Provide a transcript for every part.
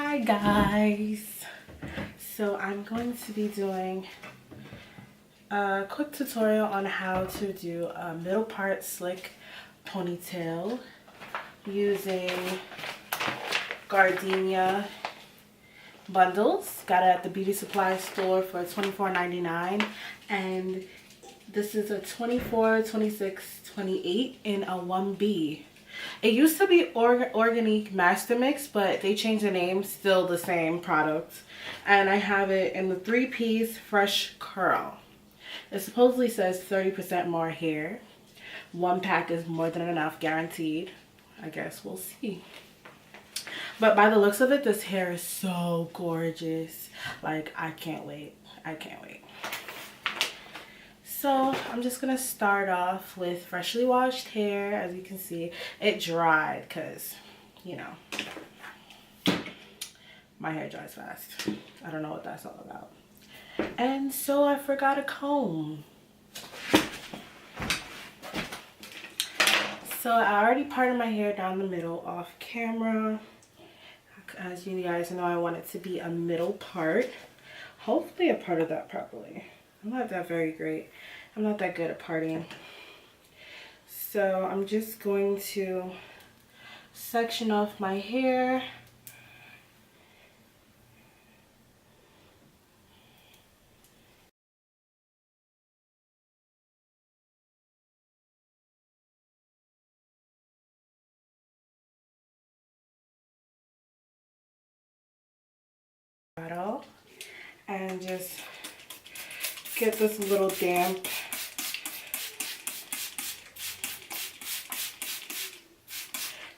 Hi guys, so I'm going to be doing a quick tutorial on how to do a middle part slick ponytail using Gardenia bundles. Got it at the beauty supply store for $24.99, and this is a 24, 26, 28 in a 1B. It used to be Organic Mastermix, but they changed the name, still the same product. And I have it in the 3-piece fresh curl. It supposedly says 30% more hair. One pack is more than enough, guaranteed. I guess we'll see. But by the looks of it, this hair is so gorgeous. Like, I can't wait. I can't wait. So I'm just gonna start off with freshly washed hair. As you can see, it dried because, you know, my hair dries fast. I don't know what that's all about. And so I forgot a comb. So I already parted my hair down the middle off camera. As you guys know, I want it to be a middle part. Hopefully I parted that properly. I'm not that very great. I'm not that good at parting. So I'm just going to section off my hair. And just get this a little damp.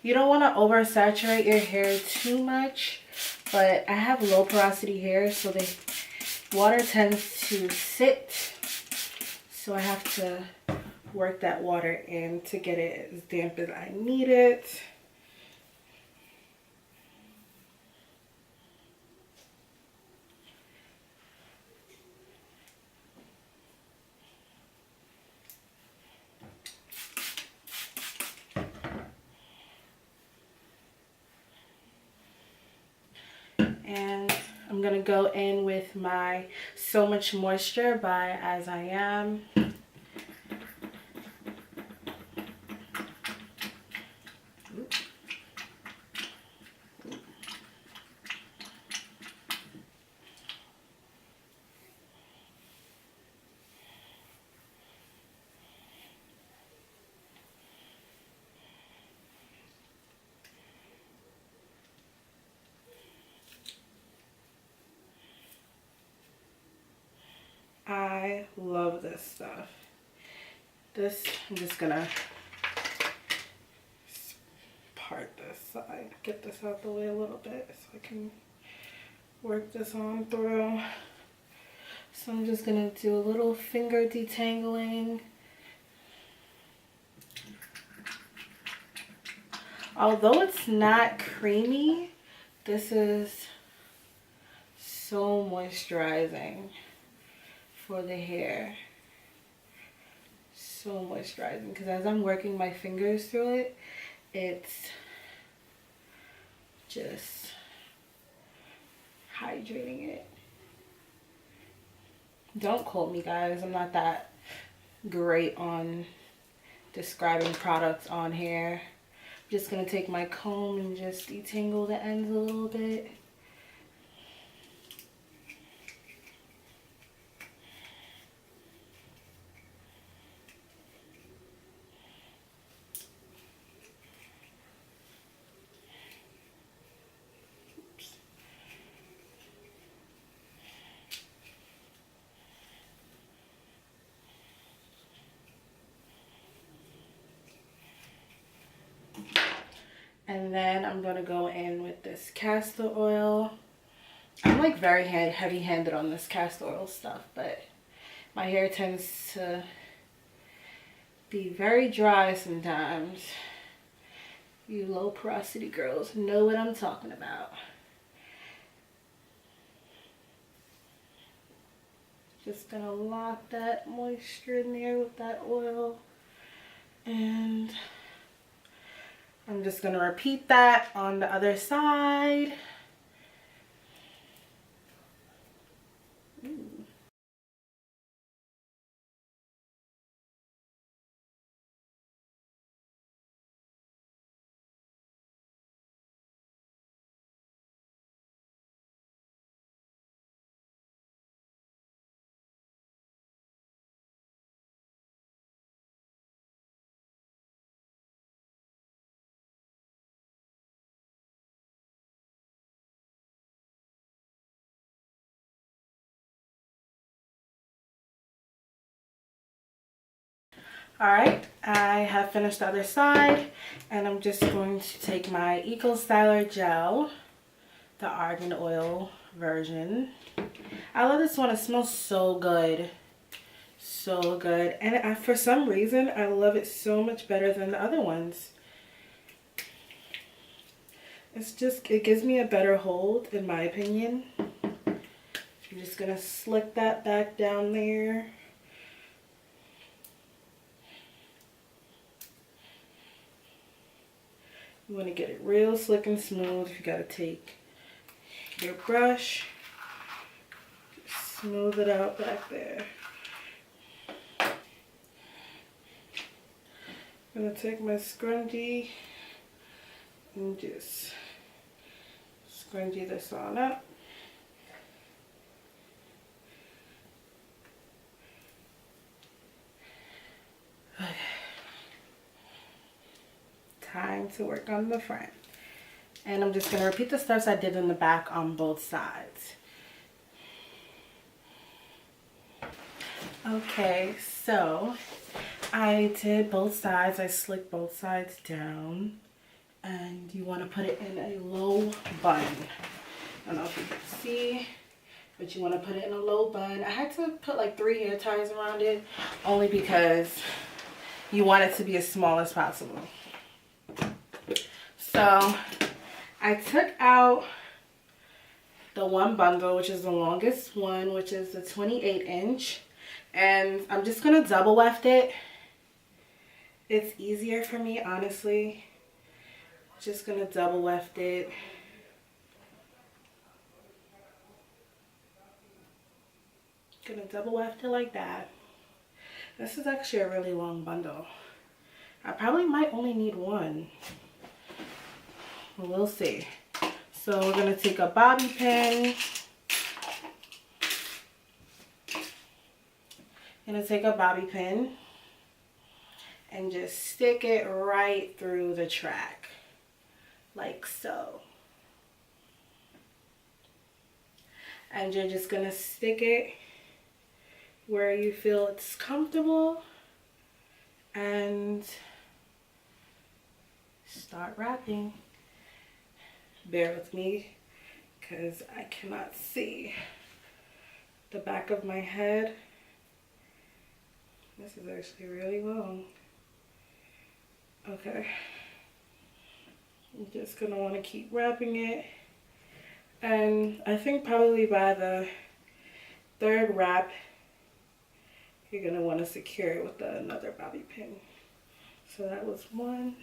You don't want to oversaturate your hair too much, but I have low porosity hair, so the water tends to sit. So I have to work that water in to get it as damp as I need it. And I'm gonna go in with my So Much Moisture by As I Am. I love this stuff. I'm just gonna part this side, get this out the way a little bit so I can work this on through. So I'm just gonna do a little finger detangling. Although it's not creamy, this is so moisturizing for the hair. So moisturizing, because as I'm working my fingers through it, it's just hydrating it. Don't quote me, guys. I'm not that great on describing products on hair. I'm just gonna take my comb and just detangle the ends a little bit. And then I'm gonna go in with this castor oil. I'm like very heavy-handed on this castor oil stuff, but my hair tends to be very dry sometimes. You low porosity girls know what I'm talking about. Just gonna lock that moisture in there with that oil. And I'm just gonna repeat that on the other side. Alright, I have finished the other side, and I'm just going to take my Eco Styler gel, the Argan Oil version. I love this one. It smells so good. So good. And for some reason, I love it so much better than the other ones. It gives me a better hold, in my opinion. I'm just going to slick that back down there. You want to get it real slick and smooth. You got to take your brush, smooth it out back there. I'm going to take my scrunchie and just scrunchie this on up. Okay. Time to work on the front. And I'm just going to repeat the steps I did in the back on both sides. Okay, so I did both sides. I slicked both sides down. And you want to put it in a low bun. I don't know if you can see, but you want to put it in a low bun. I had to put like 3 hair ties around it, only because you want it to be as small as possible. So I took out the one bundle, which is the longest one, which is the 28-inch. And I'm just going to double weft it. It's easier for me, honestly. Just going to double weft it. Gonna double weft it like that. This is actually a really long bundle. I probably might only need one. We'll see. So we're gonna take a bobby pin. Gonna take a bobby pin and just stick it right through the track, like so. And you're just gonna stick it where you feel it's comfortable and start wrapping. Bear with me because I cannot see the back of my head. This is actually really long. Okay. I'm just gonna want to keep wrapping it. And I think probably by the 3rd wrap, you're gonna want to secure it with another bobby pin. So that was one.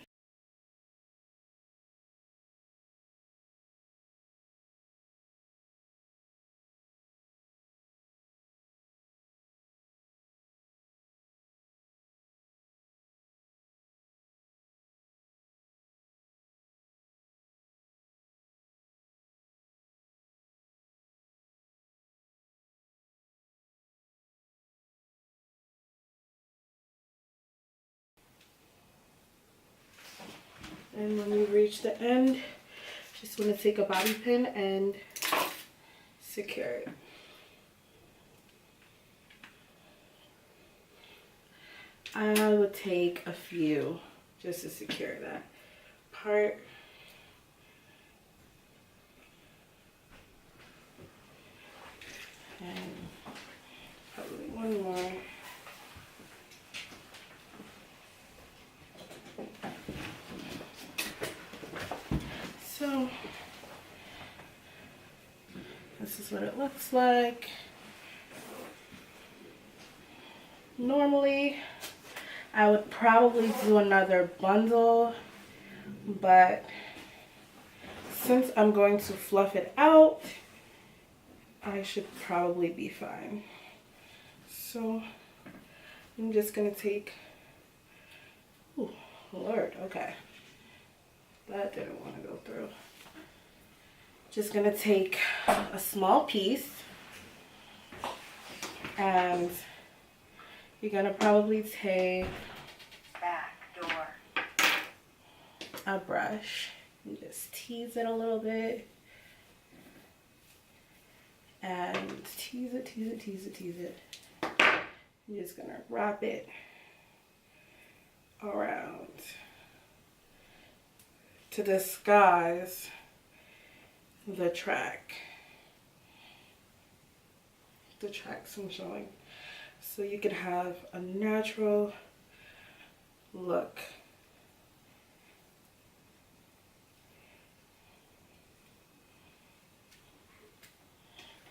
And when you reach the end, just want to take a bobby pin and secure it. I would take a few just to secure that part. And probably one more. So this is what it looks like. Normally I would probably do another bundle, but since I'm going to fluff it out, I should probably be fine. So I'm just gonna take, oh Lord, okay. That didn't want to go through. Just gonna take a small piece, and you're gonna probably take back door a brush and just tease it a little bit, and tease it, tease it, tease it, tease it. You're just gonna wrap it around to disguise the tracks I'm showing, so you can have a natural look.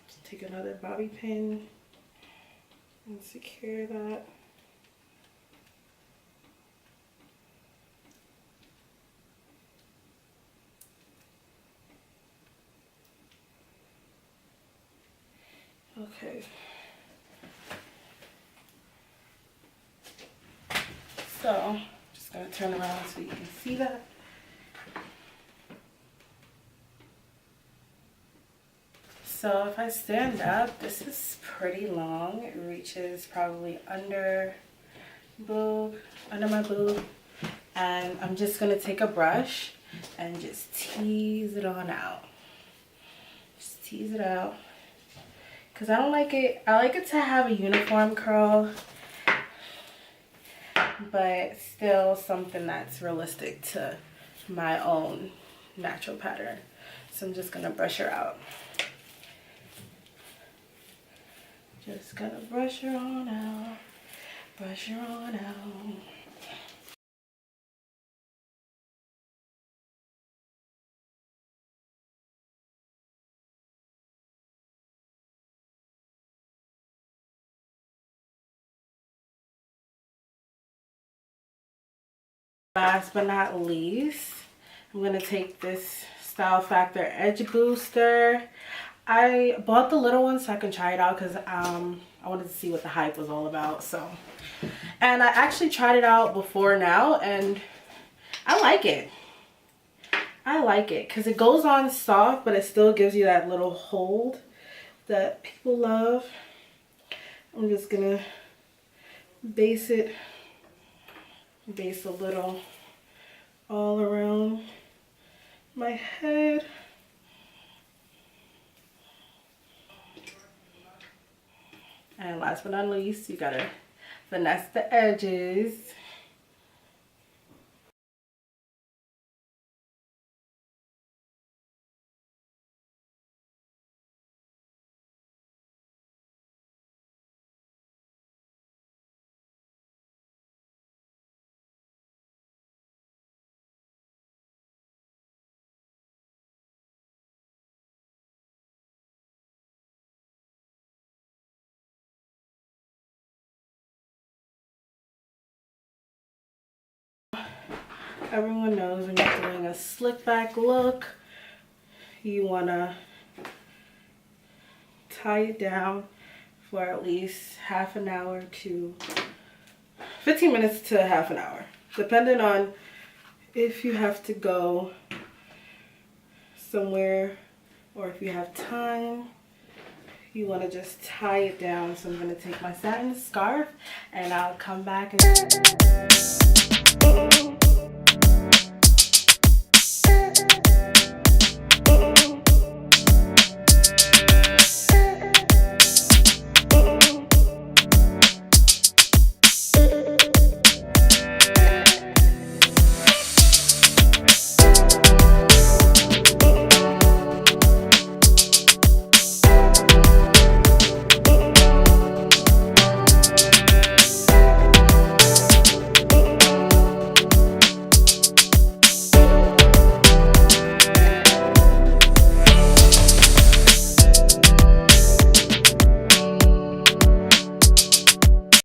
Just take another bobby pin and secure that. Okay. So, I'm just gonna turn around so you can see that. So if I stand up, this is pretty long. It reaches probably under my boob. And I'm just gonna take a brush and just tease it on out. Just tease it out. Cause I don't like it, I like it to have a uniform curl, but still something that's realistic to my own natural pattern. So I'm just gonna brush her out. Just gonna brush her on out, brush her on out. Last but not least, I'm gonna take this Style Factor Edge Booster. I bought the little one so I can try it out because I wanted to see what the hype was all about. So, and I actually tried it out before now, and I like it. I like it because it goes on soft, but it still gives you that little hold that people love. I'm just gonna base a little all around my head. And last but not least, you gotta finesse the edges. Everyone knows when you're doing a slick back look, you wanna tie it down for at least half an hour to 15 minutes to half an hour, depending on if you have to go somewhere or if you have time. You want to just tie it down. So I'm going to take my satin scarf and I'll come back and